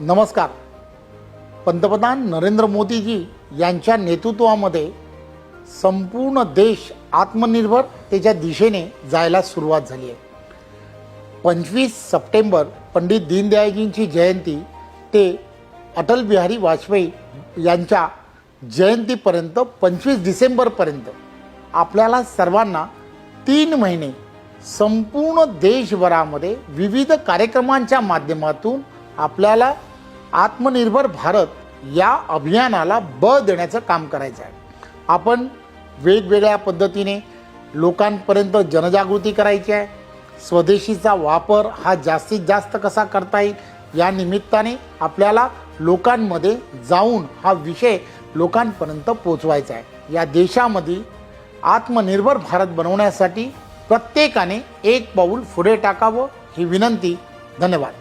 नमस्कार. पंतप्रधान नरेंद्र मोदीजी यांच्या नेतृत्वामध्ये संपूर्ण देश आत्मनिर्भरतेच्या दिशेने जायला सुरुवात झाली आहे. 25 सप्टेंबर पंडित दीनदयाळजींची जयंती ते अटल बिहारी वाजपेयी यांच्या जयंतीपर्यंत 25 डिसेंबरपर्यंत आपल्याला सर्वांना 3 महिने संपूर्ण देशभरामध्ये विविध कार्यक्रमांच्या माध्यमातून आपल्याला आत्मनिर्भर भारत या अभियानाला बळ देण्याचं काम करायचं आहे. आपण वेगवेगळ्या पद्धतीने लोकांपर्यंत जनजागृती करायची आहे. स्वदेशीचा वापर हा जास्तीत जास्त कसा करता येईल या निमित्ताने आपल्याला लोकांमध्ये जाऊन हा विषय लोकांपर्यंत पोहोचवायचा आहे. या देशामध्ये आत्मनिर्भर भारत बनवण्यासाठी प्रत्येकाने एक पाऊल पुढे टाकावं ही विनंती. धन्यवाद.